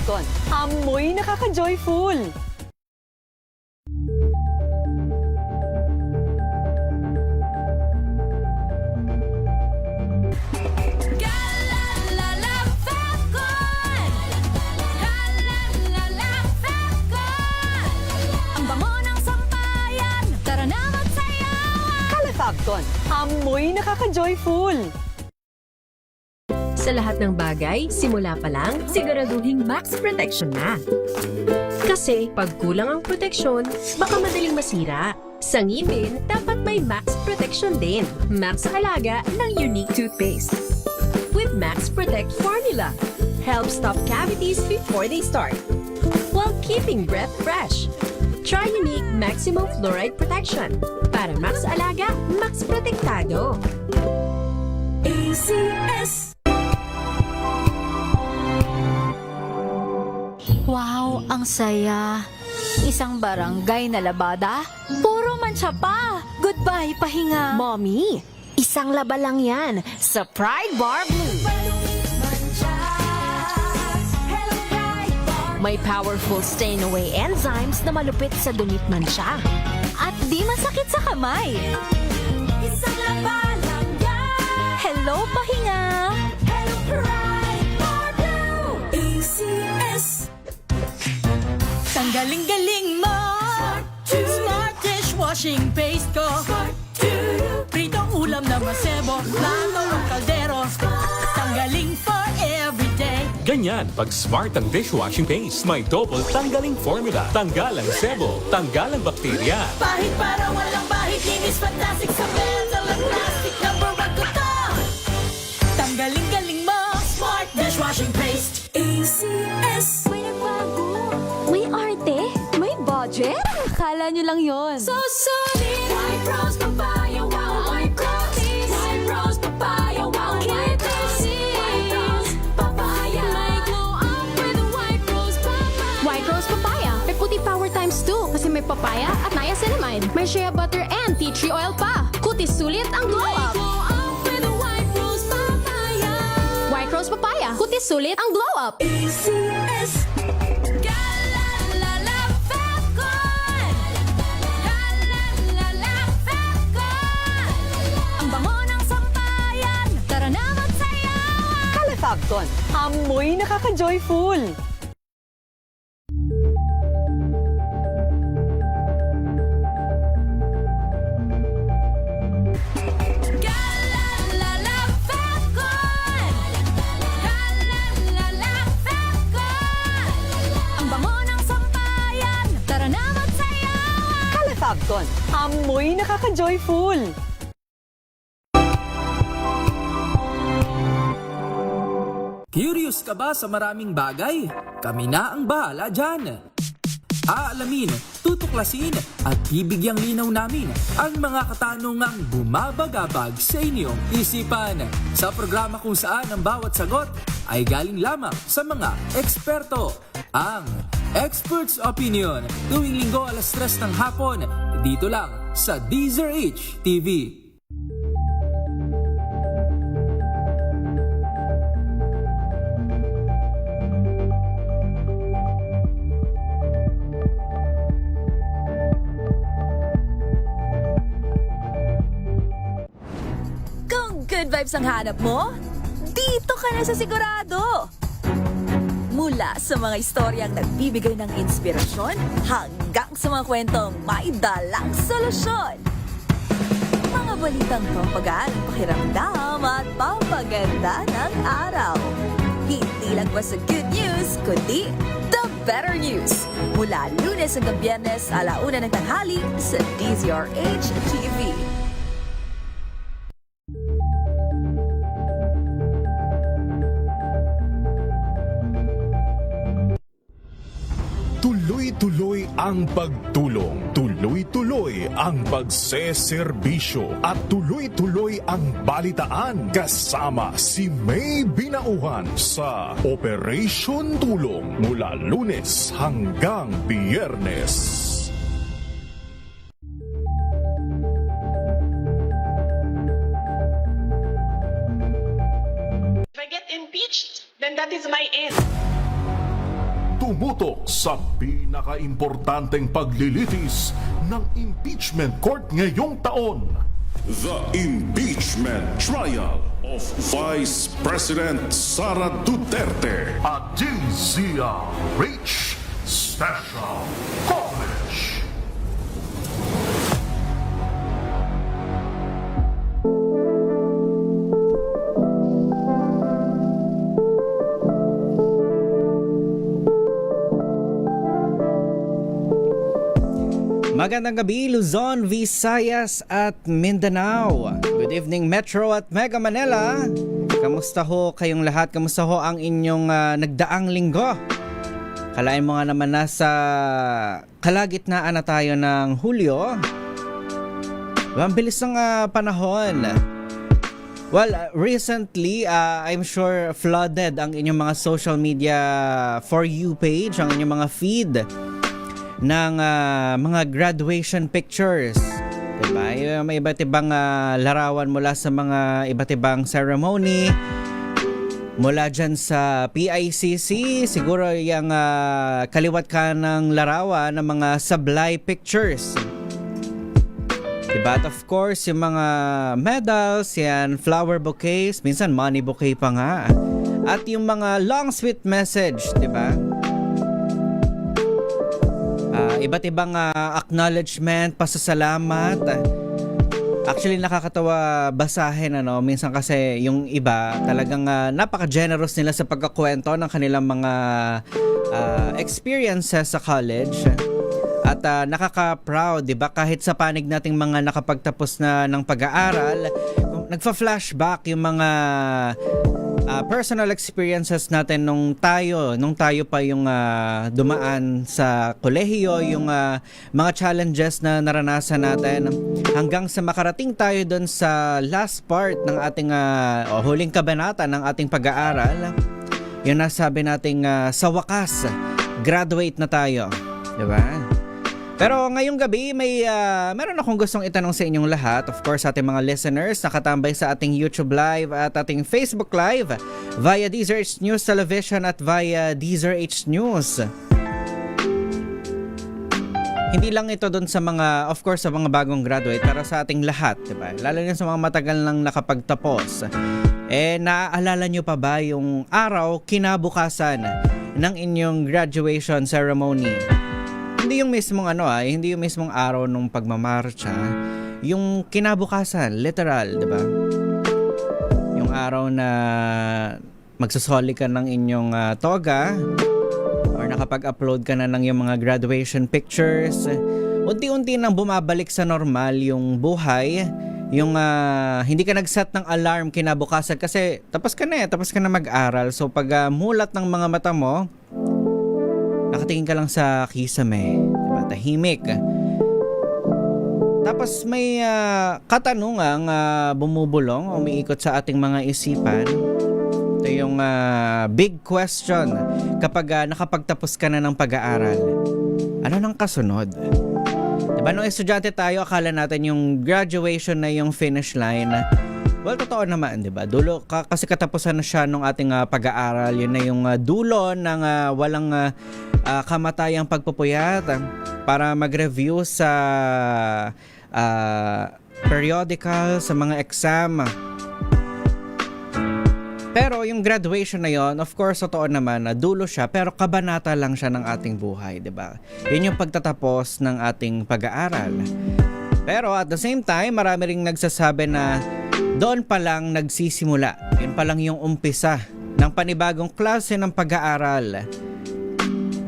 Fabcon, amoy nakaka-joyful. Fabcon, amoy nakaka-joyful. Sa lahat ng bagay, simula pa lang, siguraduhing max protection na. Kasi pag kulang ang proteksyon, baka madaling masira. Sa ngipin, dapat may max protection din. Max sa alaga ng unique toothpaste. With Max Protect Formula, help stop cavities before they start, while keeping breath fresh. Try unique maximum fluoride protection. Para max alaga, max protektado. ACS. Wow, ang saya. Isang barangay na labada, puro mancha pa. Goodbye, pahinga. Mommy, isang laba lang yan sa Pride Bar Blue. May powerful stain-away enzymes na malupit sa dumit mancha. At di masakit sa kamay. Isang laba lang yan. Hello, pahinga. Hello, Pride Bar Blue. ACS. Tanggaling-galing mo. Smart dishwashing paste ko. Pritong ulam na masebo, plato o kaldero. Tanggaling for everyday. Ganyan, pag smart ang dishwashing paste, may double tanggaling formula. Tanggal ang sebo, tanggal ang bakterya. Pahit para walang bahid, linis fantastic sa metal at plastic. Number one ko to. Tanggaling-galing mo. Smart dishwashing paste. ACS. May nagbago. May arte. May budget. Akala nyo lang yon. So solid. White rose papaya, wow, white rose. White rose papaya, wow, white rose. White rose papaya. May glow up with white rose papaya. White rose papaya. May puti power times 2 kasi may papaya at niacinamide. May shea butter and tea tree oil pa. Kutis sulit ang glow May up. glow up with white rose papaya. White rose papaya. Kutis sulit ang glow up. ACS. Galalala Fabcon. Galalala Fabcon. Ang bango ng sampayan. Tara na magsayawan. Fabcon, amoy nakaka-joyful. Galalala Fabcon. Galalala Fabcon. Ang bango ng sampayan. Tara na magsayawan. Fabcon, amoy nakaka-joyful. Curious ka ba sa maraming bagay? Kami na ang bahala dyan. Aalamin, tutuklasin at bibigyang linaw namin ang mga katanungang bumabagabag sa inyong isipan. Sa programa kung saan ang bawat sagot ay galing lamang sa mga eksperto. Ang Expert's Opinion, tuwing linggo alas 3 ng hapon, dito lang sa DZRH TV. Kung good vibes ang hanap mo, dito ka na sa sigurado. Mula sa mga istoryang nagbibigay ng inspirasyon hanggang sa mga kwentong may dalang solusyon. Mga balitang pampagaan ang pakiramdam at pampaganda ng araw. Hindi lang ba sa good news, kundi the better news. Mula Lunes hanggang Biyernes, alauna ng tanghali sa DZRH TV. Tuloy-tuloy ang pagtulong, tuloy-tuloy ang pagseserbisyo at tuloy-tuloy ang balitaan kasama si May Binauhan sa Operation Tulong mula Lunes hanggang Biyernes. If I get impeached, then that is my end. tumutok sa pinaka-importanteng paglilitis ng impeachment court ngayong taon. The impeachment trial of Vice President Sara Duterte. At DZRH Special Coverage. Magandang gabi, Luzon, Visayas at Mindanao. Good evening, Metro at Mega Manila. Kamusta ho kayong lahat? Kamusta ho ang inyong nagdaang linggo? Kalain mo nga naman nasa kalagitnaan na tayo ng Hulyo. Ang bilis ng panahon. Well, recently, I'm sure flooded ang inyong mga social media For You page, ang inyong mga feed ng mga graduation pictures. Diba? May iba't ibang larawan mula sa mga iba't ibang ceremony. Mula dyan sa PICC, siguro yung kaliwat ka ng larawan ng mga sablay pictures. Diba? At of course, yung mga medals, yan, flower bouquets, minsan money bouquet pa nga. At yung mga long sweet message, diba? Iba't ibang acknowledgement, pasasalamat. Actually, nakakatawa basahin, minsan kasi yung iba talagang napaka-generous nila sa pagkakwento ng kanilang mga experiences sa college. At nakaka-proud, diba? Kahit sa panig nating mga nakapagtapos na ng pag-aaral, nagfa-flashback yung mga personal experiences natin nung tayo pa yung dumaan sa kolehiyo, yung mga challenges na naranasan natin hanggang sa makarating tayo doon sa last part ng ating huling kabanata ng ating pag-aaral. Yung nasabi nating sa wakas, graduate na tayo, di ba? Pero ngayong gabi, meron akong gustong itanong sa inyong lahat. Of course, ating mga listeners, nakatambay sa ating YouTube Live at ating Facebook Live via DZRH News Television at via DZRH News. Hindi lang ito dun sa mga, of course, sa mga bagong graduate, pero sa ating lahat, diba? Lalo na sa mga matagal nang nakapagtapos. Naaalala nyo pa ba yung araw kinabukasan ng inyong graduation ceremony? Hindi yung mismong hindi yung mismong araw nung pagmamarcha, yung kinabukasan, literal, 'di ba? Yung araw na magsusoli ka ng inyong toga or nakapag-upload ka na ng yung mga graduation pictures. Unti-unti nang bumabalik sa normal yung buhay, yung hindi ka nag-set ng alarm kinabukasan kasi tapos ka na mag-aral. So pag mulat ng mga mata mo, nakatingin ka lang sa kisame, diba? Tahimik. Tapos may katanungang bumubulong, umiikot sa ating mga isipan. Ito yung big question kapag nakapagtapos ka na ng pag-aaral. Ano nang kasunod? Diba nung estudyante tayo, akala natin yung graduation na yung finish line. Well, totoo naman, 'di ba? Dulo kasi katapusan na siya nung ating pag-aaral. Yun na yung dulo ng walang kamatayang pagpupuyat para mag-review sa periodical, sa mga exam. Pero yung graduation na yon, of course, totoo naman na dulo siya, pero kabanata lang siya ng ating buhay, 'di ba? Yun yung pagtatapos ng ating pag-aaral. Pero at the same time, marami ring nagsasabi na doon pa lang nagsisimula. Yun pa lang yung umpisa ng panibagong klase ng pag-aaral.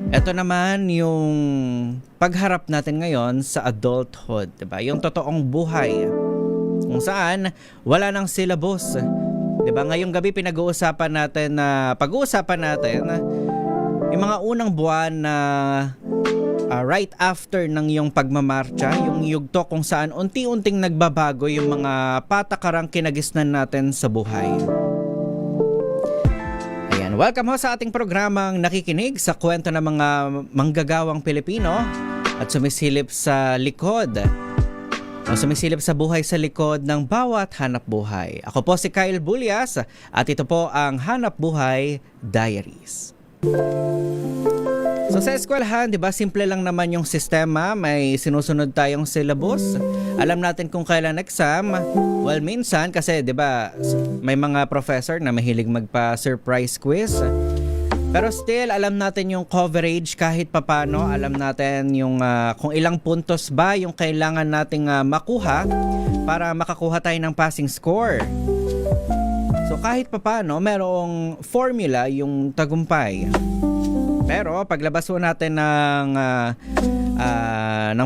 Ito naman yung pagharap natin ngayon sa adulthood, diba? Yung totoong buhay. Kung saan wala nang syllabus. Diba? Ngayong gabi pag-uusapan natin yung mga unang buwan na right after ng yung pagmamarcha, yung yugto kung saan unti-unting nagbabago yung mga patakarang kinagisnan natin sa buhay. Ayan, welcome ho sa ating programang nakikinig sa kwento ng mga manggagawang Pilipino at sumisilip sa buhay sa likod ng bawat hanap buhay. Ako po si Kyle Bulyas at ito po ang Hanap Buhay Diaries. So sa eskwelahan, 'di ba, simple lang naman yung sistema, may sinusunod tayong syllabus. Alam natin kung kailan exam. Well, minsan kasi 'di ba, may mga professor na mahilig magpa-surprise quiz. Pero still, alam natin yung coverage kahit papano. Alam natin yung kung ilang puntos ba yung kailangan nating makuha para makakuha tayo ng passing score. So kahit papano, merong formula yung tagumpay. Pero paglabas po natin ng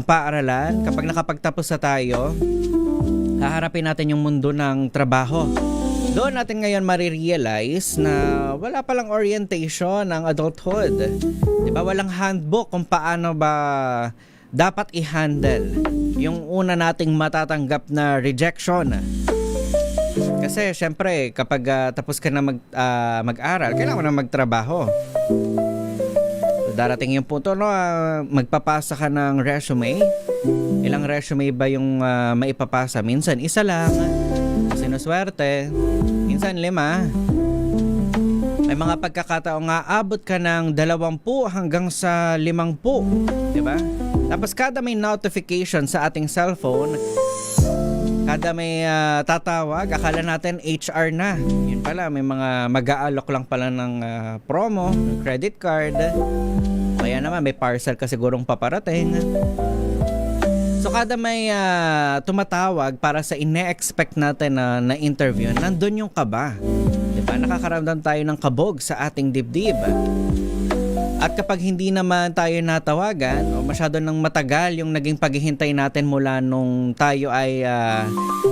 paaralan, kapag nakapagtapos na tayo, haharapin natin yung mundo ng trabaho. Doon natin ngayon marirealize na wala palang orientation ng adulthood. Diba? Walang handbook kung paano ba dapat i-handle yung una nating matatanggap na rejection. Kasi syempre, kapag tapos ka na mag-aral, kailangan mo na magtrabaho. Darating yung punto, no, magpapasa ka ng resume. Ilang resume ba yung maipapasa? Minsan isa lang, sinuswerte. Minsan 5. May mga pagkakataong nga abot ka ng 20 hanggang sa 50, diba? Tapos kada may notification sa ating cellphone, kada may tatawag, akala natin HR na. Yun pala, may mga mag-aalok lang pala ng promo, ng credit card. Kaya naman, may parcel ka sigurong paparating. So kada may tumatawag para sa ine-expect natin na interview, nandun yung kaba. Diba? Nakakaramdam tayo ng kabog sa ating dibdib. At kapag hindi naman tayo natawagan o masyado nang matagal yung naging paghihintay natin mula nung tayo ay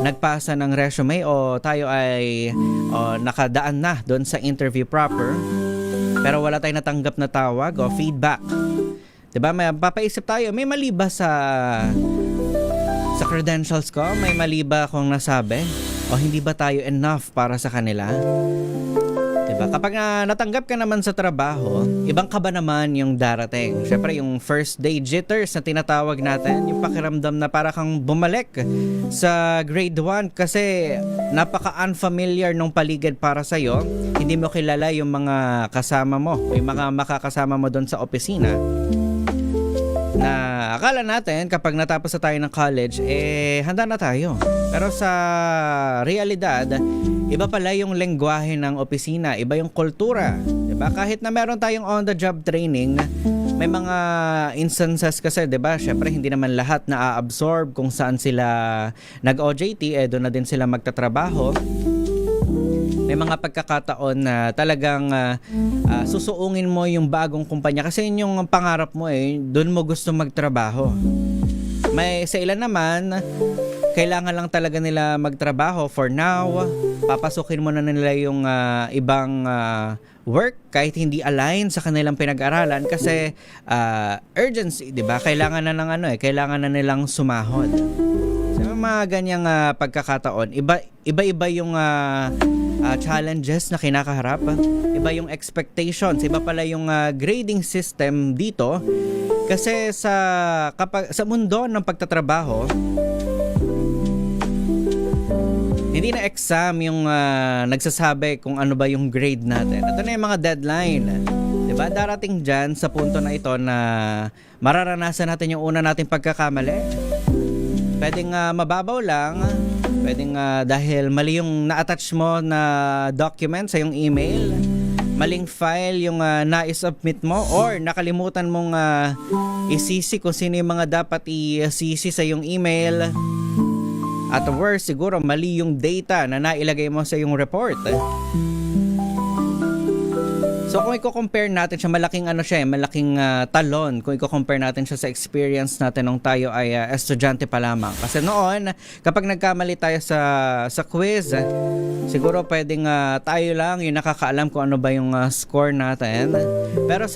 nagpasa ng resume o tayo ay nakadaan na doon sa interview proper, pero wala tayong natanggap na tawag o feedback. Diba? May papaisip tayo, may mali ba sa credentials ko? May mali ba akong nasabi? O hindi ba tayo enough para sa kanila? Diba? Kapag natanggap ka naman sa trabaho, ibang kaba naman yung darating. Syempre, yung first day jitters na tinatawag natin, yung pakiramdam na para kang bumalik sa grade 1 kasi napaka-unfamiliar nung paligid para sa'yo. Hindi mo kilala yung mga kasama mo, yung mga makakasama mo doon sa opisina. Na akala natin kapag natapos na tayo ng college, handa na tayo. Pero sa realidad, iba pala yung lengguwahe ng opisina, iba yung kultura. Diba? Kahit na meron tayong on-the-job training, may mga instances kasi, diba? Syempre, hindi naman lahat na-absorb kung saan sila nag-OJT, doon na din sila magtatrabaho. May mga pagkakataon na talagang susuungin mo yung bagong kumpanya kasi yun yung pangarap mo doon mo gusto magtrabaho. May sa ilan naman, kailangan lang talaga nila magtrabaho for now. Papasukin mo na nila yung ibang work kahit hindi align sa kanilang pinag-aralan kasi urgency, 'di ba? Kailangan na ng kailangan na nilang sumahod. So mga ganyang pagkakataon, iba-iba yung challenges na kinakaharap, iba yung expectations, iba pala yung grading system dito kasi sa mundo ng pagtatrabaho, hindi na exam yung nagsasabi kung ano ba yung grade natin. Ito na yung mga deadline. Diba? Darating dyan sa punto na ito na mararanasan natin yung una nating pagkakamali. Pwedeng mababaw lang. Pwedeng dahil mali yung na-attach mo na document sa yung email. Maling file yung na-submit mo or nakalimutan mong isisi kung sino yung mga dapat isisi sa yung email. At worst, siguro mali yung data na nailagay mo sa yung report. So kung i-compare natin siya, malaking malaking talon kung i-compare natin siya sa experience natin nung tayo ay estudyante pa lamang. Kasi noon, kapag nagkamali tayo sa quiz, siguro pwedeng tayo lang yung nakakaalam kung ano ba yung score natin. Pero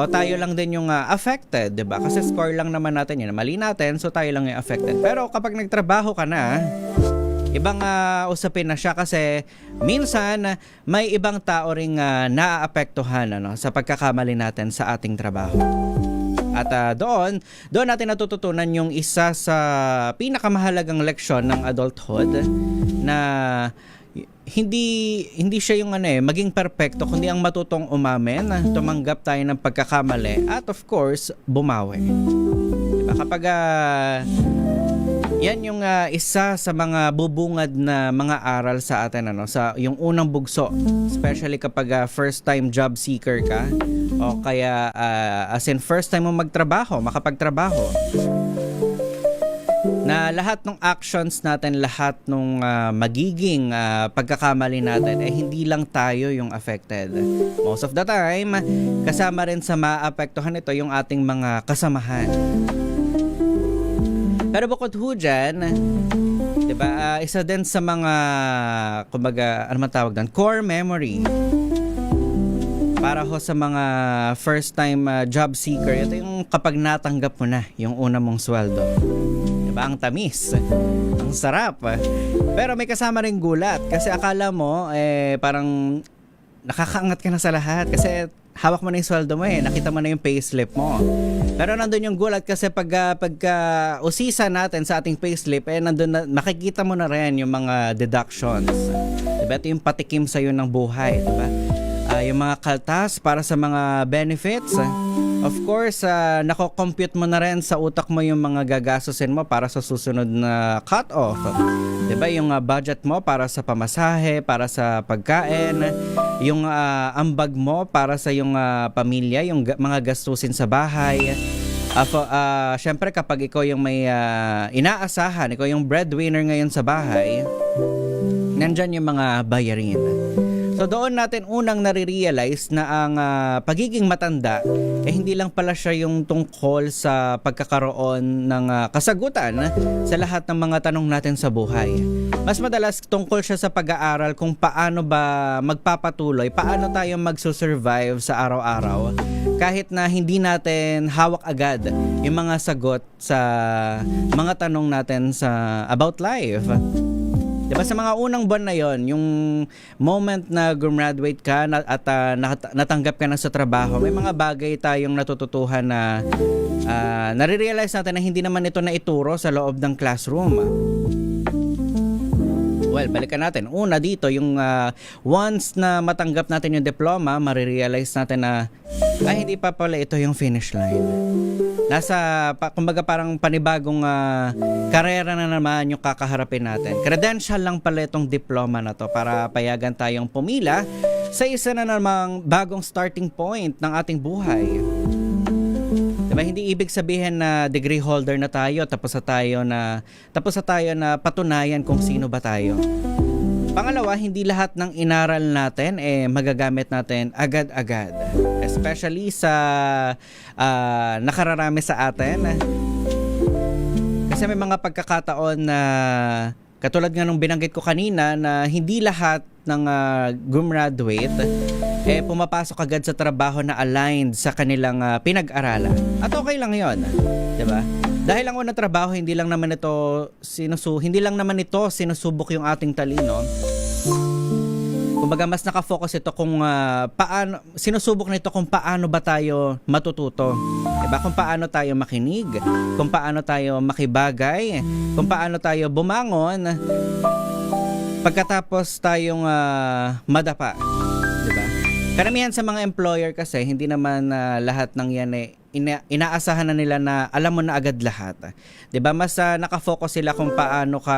tayo lang din yung affected, 'di ba? Kasi score lang naman natin yun. Mali natin, so tayo lang yung affected. Pero kapag nagtrabaho ka na, ibang usapin na siya kasi minsan may ibang tao ring naaapektuhan sa pagkakamali natin sa ating trabaho. At doon natin natututunan yung isa sa pinakamahalagang leksyon ng adulthood na hindi siya yung maging perpekto, kundi ang matutong umamin, tumanggap tayo ng pagkakamali at of course, bumawi. Diba? Kapag yan yung isa sa mga bubungad na mga aral sa atin, sa yung unang bugso, especially kapag first time job seeker ka o kaya as in first time mo makapagtrabaho, na lahat ng actions natin, lahat ng magiging pagkakamali natin, hindi lang tayo yung affected. Most of the time, kasama rin sa maapektuhan ito yung ating mga kasamahan. Pero bukod ho dyan, diba, isa din sa mga, kumbaga, ano man tawag doon, core memory para ho sa mga first time job seeker, ito yung kapag natanggap mo na yung una mong sweldo. Diba, ang tamis, ang sarap. Pero may kasama ring gulat kasi akala mo parang nakakaangat ka na sa lahat kasi hawak mo na yung sweldo mo nakita mo na yung payslip mo. Pero nandun yung gulat kasi pagka usisa natin sa ating payslip, nandun na, makikita mo na rin yung mga deductions. Diba? Ito yung patikim sa'yo ng buhay. Diba? Yung mga kaltas para sa mga benefits. Of course, nako-compute mo na rin sa utak mo yung mga gagastusin mo para sa susunod na cut-off. Diba? Yung budget mo para sa pamasahe, para sa pagkain, yung ambag mo para sa yung pamilya, yung mga gastusin sa bahay. Syempre kapag ikaw yung may inaasahan, ikaw yung breadwinner ngayon sa bahay, nandyan yung mga bayarin. So doon natin unang nare-realize na ang pagiging matanda hindi lang pala siya yung tungkol sa pagkakaroon ng kasagutan sa lahat ng mga tanong natin sa buhay. Mas madalas tungkol siya sa pag-aaral kung paano ba magpapatuloy, paano tayo magsusurvive sa araw-araw kahit na hindi natin hawak agad yung mga sagot sa mga tanong natin sa about life. Diba sa mga unang buwan na yon, yung moment na gumraduate ka at natanggap ka na sa trabaho, may mga bagay tayong natututuhan na nare-realize natin na hindi naman ito na ituro sa loob ng classroom. Well, balikan natin. Una dito, yung once na matanggap natin yung diploma, marirealize natin na hindi pa pala ito yung finish line. Kumbaga parang panibagong karera na naman yung kakaharapin natin. Credential lang pala itong diploma na to para payagan tayong pumila sa isa na namang bagong starting point ng ating buhay. Diba, hindi ibig sabihin na degree holder na tayo tapos na tayo na patunayan kung sino ba tayo. Pangalawa, hindi lahat ng inaral natin magagamit natin agad-agad. Especially sa nakararami sa atin. Kasi may mga pagkakataon na katulad nga nung binanggit ko kanina na hindi lahat ng gumraduate pumapasok agad sa trabaho na aligned sa kanilang pinag-aralan. At okay lang 'yon, 'di ba? Dahil ang unang trabaho hindi lang naman ito sinusubok yung ating talino. Kumbaga mas naka-focus ito kung sinusubok nito kung paano ba tayo matututo. 'Di ba? Kung paano tayo makinig, kung paano tayo makibagay, kung paano tayo bumangon pagkatapos tayong madapa. 'Di ba? Karamihan sa mga employer kasi hindi naman lahat ng yan inaasahan na nila na alam mo na agad lahat. 'Di ba? Mas naka-focus sila kung paano ka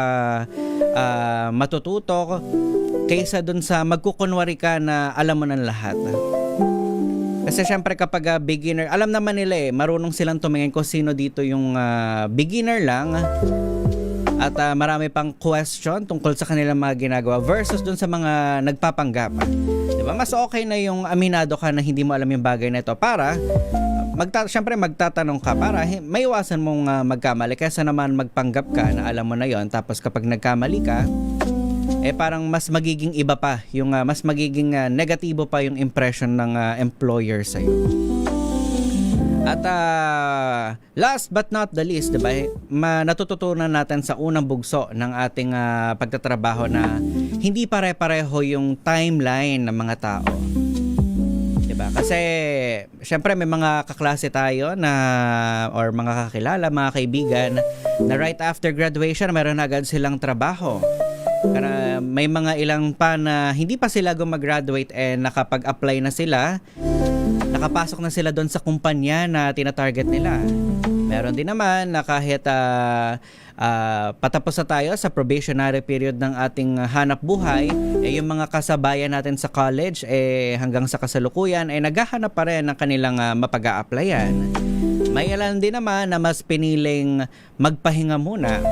matututo kaysa dun sa magkukunwari ka na alam mo na lahat. Kasi syempre kapag beginner, alam naman nila marunong silang tumingin kung sino dito yung beginner lang at marami pang question tungkol sa kanilang mga ginagawa versus dun sa mga nagpapanggap. Diba? Mas okay na yung aminado ka na hindi mo alam yung bagay na ito para syempre magtatanong ka para maiwasan mong magkamali kaysa naman magpanggap ka na alam mo na yon tapos kapag nagkamali ka parang mas magiging iba pa yung mas magiging negatibo pa yung impression ng employer sa iyo. At last but not the least, diba, natututunan natin sa unang bugso ng ating pagtatrabaho na hindi pare-pareho yung timeline ng mga tao. Diba? Kasi syempre may mga kaklase tayo na or mga kakilala, mga kaibigan na right after graduation meron agad silang trabaho. May mga ilang pa na hindi pa sila gumraduate nakapag-apply na sila. Nakapasok na sila doon sa kumpanya na tinatarget nila. Meron din naman na kahit patapos na tayo sa probationary period ng ating hanap buhay, yung mga kasabayan natin sa college hanggang sa kasalukuyan naghahanap pa rin ng kanilang mapag-a-applyan. May ilan din naman na mas piniling magpahinga muna.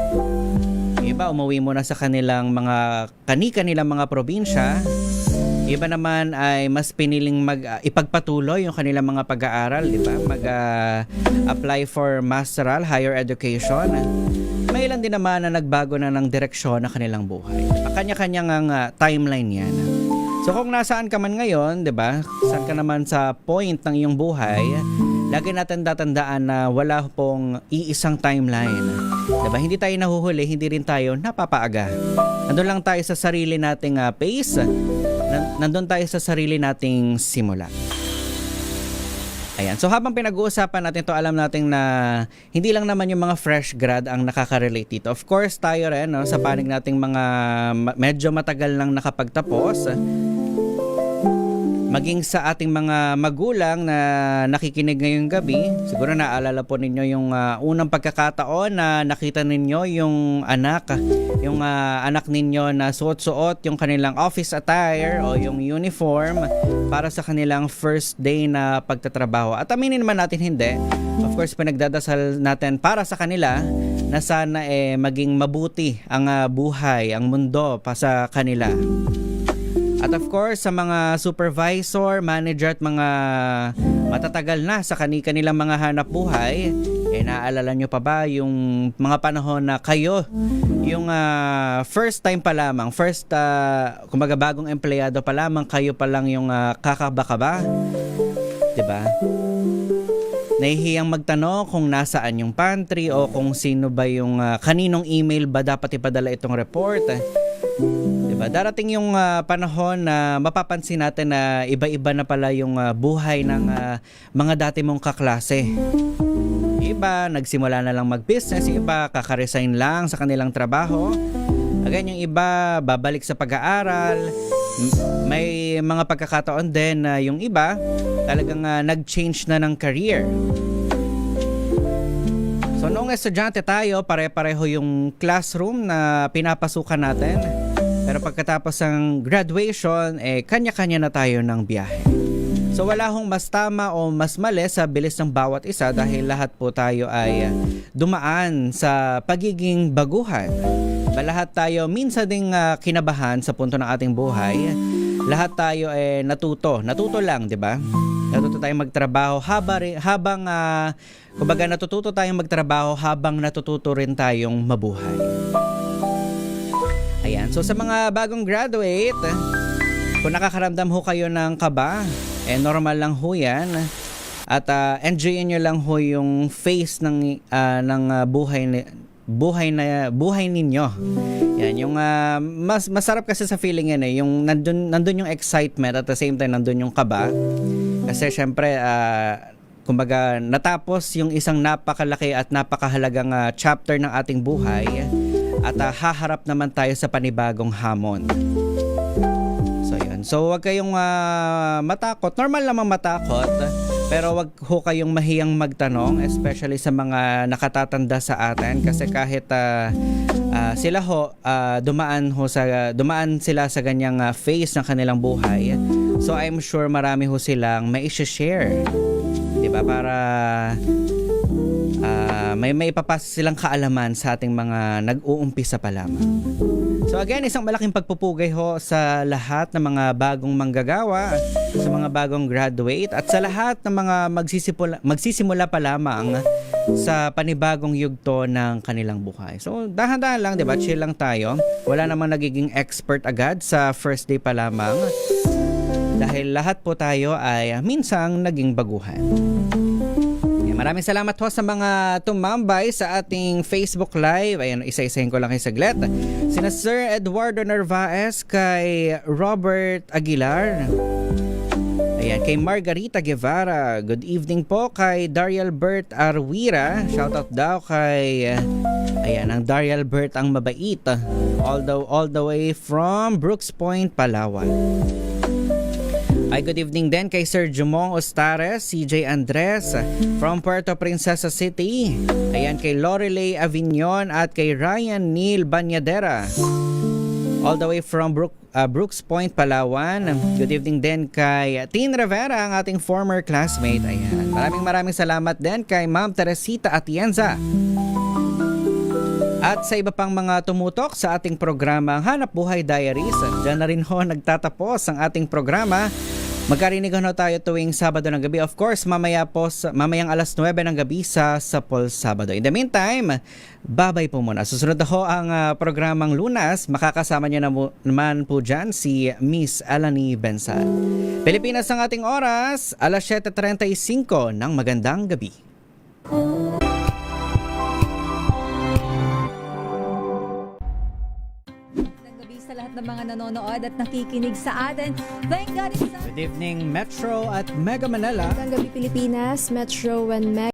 Iba umuwi muna sa kanilang kanilang mga probinsya. Iba naman ay mas piniling ipagpatuloy yung kanilang mga pag-aaral, di ba? Apply for masteral higher education. May ilan din naman na nagbago na ng direksyon ng kanilang buhay. Kanya-kanyang timeline yan. So kung nasaan ka man ngayon, di ba? Saan ka naman sa point ng iyong buhay, lagi natin tatandaan na wala pong iisang timeline. Diba? Hindi tayo nahuhuli, hindi rin tayo napapaaga. Nandun lang tayo sa sarili nating pace. Nandun tayo sa sarili nating simula. Ayan. So habang pinag-uusapan natin to, alam natin na hindi lang naman yung mga fresh grad ang nakaka-relate dito. Of course, tayo rin sa panig nating mga medyo matagal nang nakapagtapos. Maging sa ating mga magulang na nakikinig ngayong gabi, siguro naalala po ninyo yung unang pagkakataon na nakita ninyo yung anak ninyo na suot-suot yung kanilang office attire o yung uniform para sa kanilang first day na pagtatrabaho. At aminin naman natin hindi. Of course, pinagdadasal natin para sa kanila na sana maging mabuti ang buhay, ang mundo pa sa kanila. At of course, sa mga supervisor, manager at mga matatagal na sa kanilang mga hanap buhay, naaalala nyo pa ba yung mga panahon na kayo, yung first time pa lamang, kumbaga bagong empleyado pa lamang, kayo pa lang yung kakaba-kaba? Diba? Nahihiyang magtanong kung nasaan yung pantry o kung sino ba yung kaninong email ba dapat ipadala itong report. Diba? Darating yung panahon na mapapansin natin na iba-iba na pala yung buhay ng mga dati mong kaklase. Iba, nagsimula na lang mag-business. Iba, kakaresign lang sa kanilang trabaho. Again, yung iba, babalik sa pag-aaral. May mga pagkakataon din na yung iba, talagang nag-change na ng career. So, noong estudyante tayo, pare-pareho yung classroom na pinapasukan natin. Pero pagkatapos ng graduation, kanya-kanya na tayo ng biyahe. So wala hong mas tama o mas mali sa bilis ng bawat isa dahil lahat po tayo ay dumaan sa pagiging baguhan. Lahat tayo minsan ding kinabahan sa punto ng ating buhay. Lahat tayo natuto. Natuto lang, di ba? Natuto tayong magtrabaho habang kumbaga natututo tayong magtrabaho habang natututo rin tayong mabuhay. Ayan. So sa mga bagong graduate, kung nakakaramdam ho kayo ng kaba, normal lang ho yan. At enjoyin nyo lang ho yung face ng buhay ninyo. Yan, yung masarap kasi sa feeling yan yung nandun yung excitement at the same time nandun yung kaba. Kasi syempre, kumbaga natapos yung isang napakalaki at napakahalagang chapter ng ating buhay. At haharap naman tayo sa panibagong hamon. So yun. So wag kayong matakot. Normal naman matakot. Pero wag ho kayong mahiyang magtanong, especially sa mga nakatatanda sa atin. Kasi kahit sila ho, dumaan sila sa ganyang phase ng kanilang buhay. So I'm sure marami ho silang may i-share. Diba? Para may ipapasa silang kaalaman sa ating mga nag-uumpisa pa lamang. So again, isang malaking pagpupugay ho sa lahat ng mga bagong manggagawa, sa mga bagong graduate, at sa lahat ng mga magsisimula pa lamang sa panibagong yugto ng kanilang buhay. So dahan-dahan lang, diba? Chill lang tayo. Wala namang nagiging expert agad sa first day pa lamang. Dahil lahat po tayo ay minsang naging baguhan. Maraming salamat ho sa mga tumambay sa ating Facebook Live. Ayan, isa-isahin ko lang kayo saglit. Sina Sir Eduardo Narvaez, kay Robert Aguilar. Ayan, kay Margarita Guevara. Good evening po kay Dariel Bert Arwira. Shoutout daw kay ayan, ang Dariel Bert ang mabait. All the way from Brooks Point, Palawan. Ay, good evening din kay Sir Jumong Ostares, CJ Andres from Puerto Princesa City. Ayan, kay Lorelei Avignon at kay Ryan Neil Banyadera. All the way from Brooks Point, Palawan. Good evening din kay Tin Rivera, ang ating former classmate. Ayan. Maraming salamat din kay Ma'am Teresita Atienza. At sa iba pang mga tumutok sa ating programa Hanap Buhay Diaries. Diyan na rin ho nagtatapos ang ating programa. Magkarinig ho tayo tuwing Sabado ng gabi. Of course, mamayang alas 9 ng gabi sa Sapol Sabado. In the meantime, babay po muna. Susunod ho ang programang Lunas. Makakasama niyo naman po dyan si Miss Alani Bensan. Pilipinas ang ating oras, alas 7:35 ng magandang gabi. Sa lahat ng mga nanonood at nakikinig sa atin. Thank God it's Good evening, Metro at Mega Manila. Magandang gabi Pilipinas, Metro and Meg.